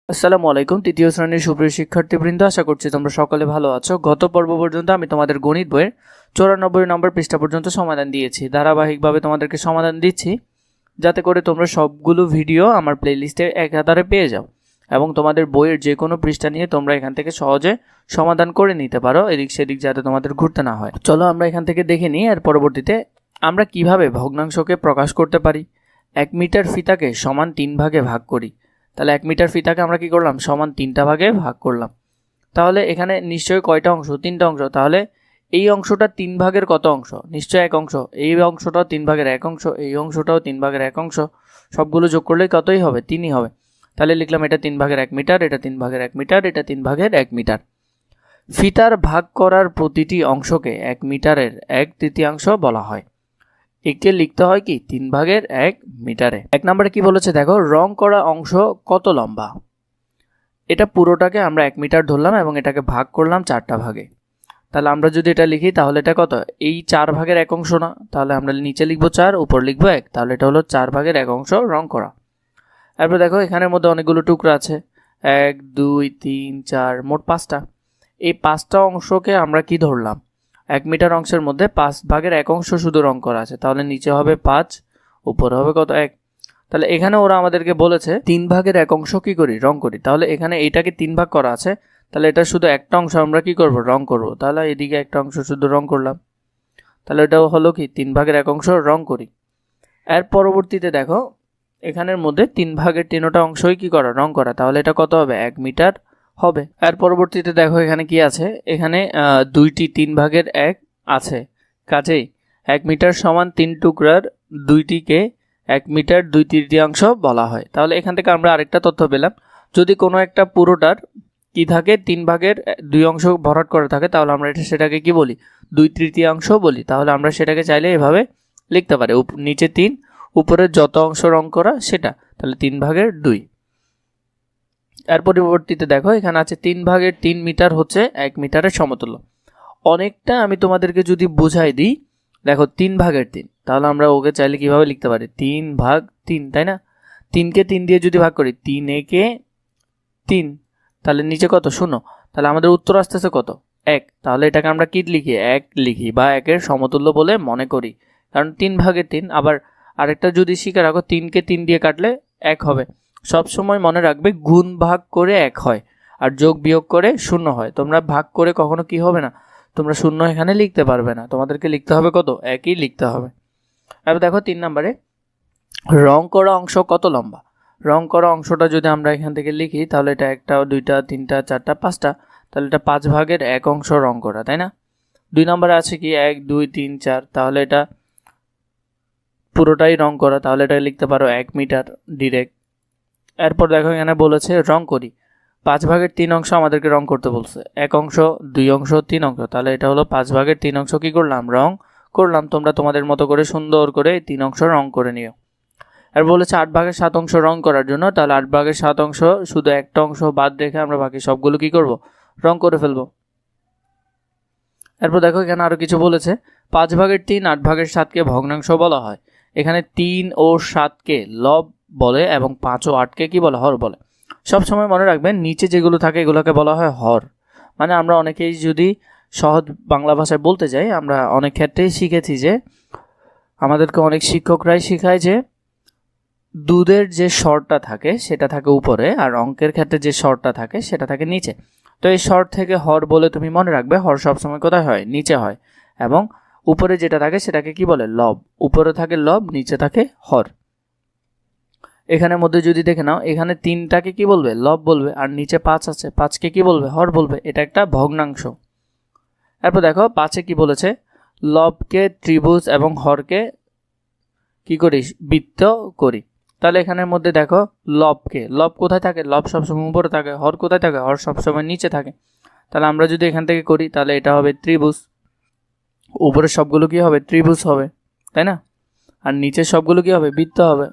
আসসালামু আলাইকুম। তৃতীয় শ্রেণীর সুপ্রিয় শিক্ষার্থীবৃন্দ, আশা করছি তোমরা সকলে ভালো আছো। গত পর্ব পর্যন্ত আমি তোমাদের গণিত বইয়ের 94 নম্বর পৃষ্ঠা পর্যন্ত সমাধান দিয়েছি। ধারাবাহিকভাবে তোমাদেরকে সমাধান দিচ্ছি যাতে করে তোমরা সবগুলো ভিডিও আমার প্লেলিস্টে একাধারে পেয়ে যাও এবং তোমাদের বইয়ের যে কোনো পৃষ্ঠা নিয়ে তোমরা এখান থেকে সহজে সমাধান করে নিতে পারো, এদিক সেদিক যাতে তোমাদের ঘুরতে না হয়। চলো আমরা এখান থেকে দেখে নিই এর পরবর্তীতে আমরা কিভাবে ভগ্নাংশকে প্রকাশ করতে পারি। 1 মিটার ফিতাকে সমান 3 ভাগে ভাগ করি। তাহলে 1 মিটার ফিতাকে আমরা কি করলাম, সমান 3টা ভাগে ভাগ করলাম। তাহলে এখানে নিশ্চয়ই কয়টা অংশ? 3টা অংশ। তাহলে এই অংশটা 3 ভাগের কত অংশ? নিশ্চয়ই 1 অংশ। এই অংশটাও 3 ভাগের 1 অংশ, এই অংশটাও 3 ভাগের 1 অংশ। সবগুলো যোগ করলে কতই হবে? 3ই হবে। তাহলে লিখলাম এটা 3 ভাগের 1 মিটার, এটা 3 ভাগের 1 মিটার, এটা 3 ভাগের 1 মিটার। ফিতার ভাগ করার প্রতিটি অংশকে 1 মিটারের 1/3 বলা হয়। একে লিখতে হয় কি 3 ভাগের 1 মিটারে। 1 নম্বরে কি বলেছে দেখো, রং করা অংশ কত লম্বা। এটা পুরোটাকে আমরা 1 মিটার ধরলাম এবং এটাকে ভাগ করলাম 4টা ভাগে। তাহলে আমরা যদি এটা লিখি তাহলে এটা কত? এই 4 ভাগের 1 অংশ না, তাহলে আমরা নিচে লিখবো 4, উপর লিখবো 1, তাহলে এটা হলো 4 ভাগের 1 অংশ রং করা। তারপর দেখো এখানের মধ্যে অনেকগুলো টুকরা আছে, 1 2 3 4, মোট 5টা। এই 5টা অংশকে আমরা কি ধরলাম? 1 মিটার অংশের মধ্যে 5 ভাগের 1 অংশ শুধু রং করা আছে, তাহলে নিচে হবে 5, উপরে হবে কত? 1। তাহলে এখানে ওরা আমাদেরকে বলেছে 3 ভাগের 1 অংশ কি করি? রং করি। তাহলে এখানে এইটাকে 3 ভাগ করা আছে, তাহলে এটা শুধু একটা অংশ আমরা কি করব? রং করব। তাহলে এদিকে একটা অংশ শুধু রং করলাম, তাহলে এটাও হলো কি 3 ভাগের 1 অংশ রং করি। এর পরবর্তীতে দেখো এখানের মধ্যে 3 ভাগের 3টা অংশই কি করা? রং করা। তাহলে এটা কত হবে? 1 মিটার হবে। এর পরবর্তীতে দেখো এখানে কি আছে, এখানে 2টি 3 ভাগের 1 আছে, কাজেই 1 মিটার সমান 3 টুকরার 2টিকে 1 মিটার 2/3 বলা হয়। তাহলে এখান থেকে আমরা আরেকটা তথ্য পেলাম, যদি কোনো একটা পুরোটার কি থাকে 3 ভাগের 2 অংশ ভরাট করা থাকে, তাহলে আমরা সেটাকে কি বলি? 2/3 বলি। তাহলে আমরা সেটাকে চাইলে এভাবে লিখতে পারি, নিচে 3, উপরের যত অংশ রং করা সেটা, তাহলে 3 ভাগের 2। এর পরবর্তীতে দেখো এখানে আছে 3 ভাগের 3 মিটার হচ্ছে 1 মিটারের সমতুল্য। অনেকটা আমি তোমাদেরকে যদি বুঝাই দিই, দেখো 3 ভাগের 3, তাহলে আমরা ওকে চাইলে কিভাবে লিখতে পারি? 3 ভাগ 3, তাই না? 3কে 3 দিয়ে যদি ভাগ করি, 3 একে 3, তাহলে নিচে কত? 0। তাহলে আমাদের উত্তর আসতেছে কত? 1। তাহলে এটাকে আমরা কি লিখি? 1 লিখি বা 1-এর সমতুল্য বলে মনে করি, কারণ 3 ভাগের 3। আবার আরেকটা যদি শিখে রাখো, 3কে 3 দিয়ে কাটলে 1 হবে। সবসময় মনে রাখবে গুণ ভাগ করে 1 হয় আর যোগ বিয়োগ করে 0 হয়। তোমরা ভাগ করে কখনো কি হবে না, তোমরা 0 এখানে লিখতে পারবে না, তোমাদেরকে লিখতে হবে কত? 1ই লিখতে হবে। এবার দেখো 3 নম্বরে রং করা অংশ কত লম্বা। রং করা অংশটা যদি আমরা এখান থেকে লিখি, তাহলে এটা 1টা 2টা 3টা 4টা 5টা, তাহলে এটা 5 ভাগের 1 অংশ রং করা, তাই না? 2 নম্বরে আছে কি 1 2 3 4, তাহলে এটা পুরোটাই রং করা, তাহলে এটা লিখতে পারো 1 মিটার ডিরেক্ট। এরপর দেখো এখানে বলেছে রং করি, 5 ভাগের 3 অংশ আমাদেরকে রং করতে বলছে, 1 অংশ 2 অংশ 3 অংশ, তাহলে এটা হলো 5 ভাগের 3 অংশ কি করলাম? রং করলাম। তোমরা তোমাদের মতো করে সুন্দর করে 3 অংশ রং করে নিও। আর বলেছে 8 ভাগের 7 অংশ রং করার জন্য, তাহলে 8 ভাগের 7 অংশ শুধু একটা অংশ বাদ রেখে আমরা বাকি সবগুলো কি করব? রং করে ফেলবো। এরপর দেখো এখানে আরো কিছু বলেছে, 5 ভাগের 3 8 ভাগের 7কে ভগ্নাংশ বলা হয়। এখানে 3 ও 7কে লব বলে এবং 5 ও 8কে কি বলে? হর বলে। সবসময় মনে রাখবেন নিচে যেগুলো থাকে এগুলোকে বলা হয় হর। মানে আমরা অনেকেই যদি সহজ বাংলা ভাষায় বলতে যাই, আমরা অনেক ক্ষেত্রেই শিখেছি যে আমাদেরকে অনেক শিক্ষকরাই শেখায় যে দুধের যে স্বরটা থাকে সেটা থাকে উপরে, আর অঙ্কের ক্ষেত্রে যে স্বরটা থাকে সেটা থাকে নিচে। তো এই স্বর থেকে হর বলে তুমি মনে রাখবে, হর সবসময় কোথায় হয়? নিচে হয়। এবং উপরে যেটা থাকে সেটাকে কি বলে? লব। উপরে থাকে লব, নিচে থাকে হর। এখানের মধ্যে যদি দেখে নাও, এখানে 3টাকে কি বলবে? লব বলবে, আর নিচে 5 আছে, 5কে কি বলবে? হর বলবে। এটা একটা ভগ্নাংশ। এরপর দেখো 5-এ কি বলেছে, লবকে ত্রিভুজ এবং হরকে কি করি? বৃত্ত করি। তাহলে এখানের মধ্যে দেখো লবকে, লব কোথায় থাকে? লব সবসময় উপরে থাকে। হর কোথায় থাকে? হর সবসময় নিচে থাকে। তাহলে আমরা যদি এখান থেকে করি, তাহলে এটা হবে ত্রিভুজ। উপরের সবগুলো কি হবে? ত্রিভুজ হবে, তাই না? আর নিচের সবগুলো কি হবে? বৃত্ত হবে।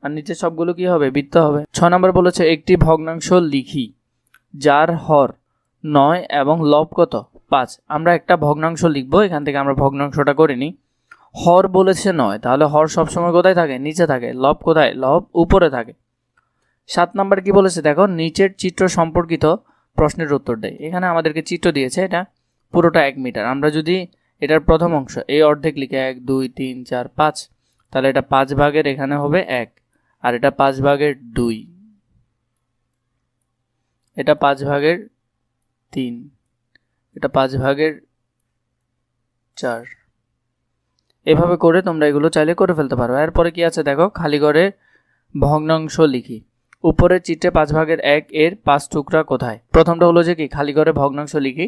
আর নিচের সবগুলো কি হবে? বৃত্ত হবে। 6 নম্বর বলেছে একটি ভগ্নাংশ লিখি যার হর 9 এবং লব কত? 5। আমরা একটা ভগ্নাংশ লিখবো, এখান থেকে আমরা ভগ্নাংশটা করে নিই। হর বলেছে 9, তাহলে হর সবসময় কোথায় থাকে? নিচে থাকে। লব কোথায়? লব উপরে থাকে। 7 নাম্বার কি বলেছে দেখো, নিচের চিত্র সম্পর্কিত প্রশ্নের উত্তর দেয়। এখানে আমাদেরকে চিত্র দিয়েছে, এটা পুরোটা 1 মিটার। আমরা যদি এটার প্রথম অংশ এই অর্ধেক লিখে 1 2 3 4 5, তাহলে এটা 5 ভাগের এখানে হবে 1, আর এটা 5 ভাগের 2, এটা 5 ভাগের 3, এটা 5 ভাগের 4। এভাবে করে তোমরা এগুলো চাইলে করে ফেলতে পারো। এরপরে কি আছে দেখো, খালি ঘরে ভগ্নাংশ লিখি। উপরের চিত্রে 5 ভাগের 1 এর 5 টুকরা কোথায়? প্রথমটা হলো যে কি, খালি ঘরে ভগ্নাংশ লিখি।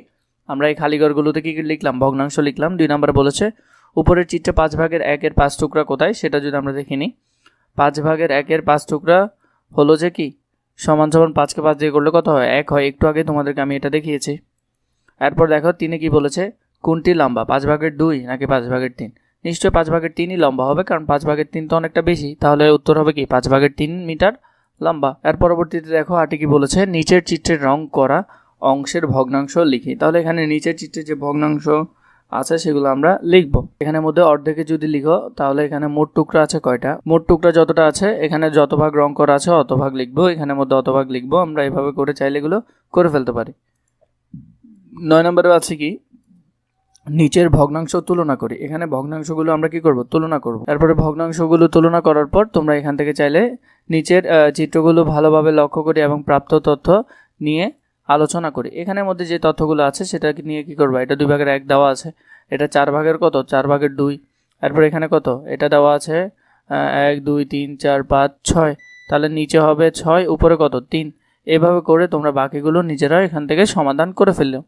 আমরা এই খালি ঘরগুলোতে কি লিখলাম? ভগ্নাংশ লিখলাম। 2 নম্বরে বলেছে উপরের চিত্রে 5 ভাগের 1 এর 5 টুকরা কোথায়, সেটা যদি আমরা দেখে নিই। 5 ভাগের 1 এর 5 টুকরা হলো যে কি, সমান সমান 5কে 5 দিয়ে করলে কত হয়? 1 হয়। একটু আগে তোমাদেরকে আমি এটা দেখিয়েছি। এরপর দেখো 3 কি বলেছে, কোনটি লম্বা, 5 ভাগের 2 নাকি 5 ভাগের 3? নিশ্চয়ই 5 ভাগের 3ই লম্বা হবে, কারণ 5 ভাগের 3 তো অনেকটা বেশি। তাহলে উত্তর হবে কি, 5 ভাগের 3 মিটার লম্বা। এর পরবর্তীতে দেখো 8 কি বলেছে, নিচের চিত্রে রং করা অংশের ভগ্নাংশ লিখি। তাহলে এখানে নিচের চিত্রে যে ভগ্নাংশ আছে সেগুলো আমরা লিখব। এখানে মধ্যে অর্ধেকে যদি লিখো, তাহলে এখানে মোট টুকরা আছে কয়টা? মোট টুকরা যতটা আছে, এখানে যত ভাগ রং করা আছে অত ভাগ লিখবো, এখানে মধ্যে অত ভাগ লিখবো। আমরা এভাবে করে চাইলে এগুলো করে ফেলতে পারি। 9 নম্বরে আছে কি, নিচের ভগ্নাংশ তুলনা করি। এখানে ভগ্নাংশগুলো আমরা কি করব? তুলনা করব। তারপরে ভগ্নাংশগুলো তুলনা করার পর তোমরা এখান থেকে চাইলে নিচের চিত্রগুলো ভালোভাবে লক্ষ্য করি এবং প্রাপ্ত তথ্য নিয়ে আলোচনা করি। এখানের মধ্যে যে তথ্যগুলো আছে সেটা নিয়ে কি করবা? এটা 2 ভাগের 1 দেওয়া আছে, এটা 4 ভাগের কত? 4 ভাগের 2। তারপর এখানে কত? এটা দেওয়া আছে 1 2 3 4 5 6, তাহলে নিচে হবে 6, উপরে কত? 3। এভাবে করে তোমরা বাকিগুলো নিজেরা এখান থেকে সমাধান করে ফেললো।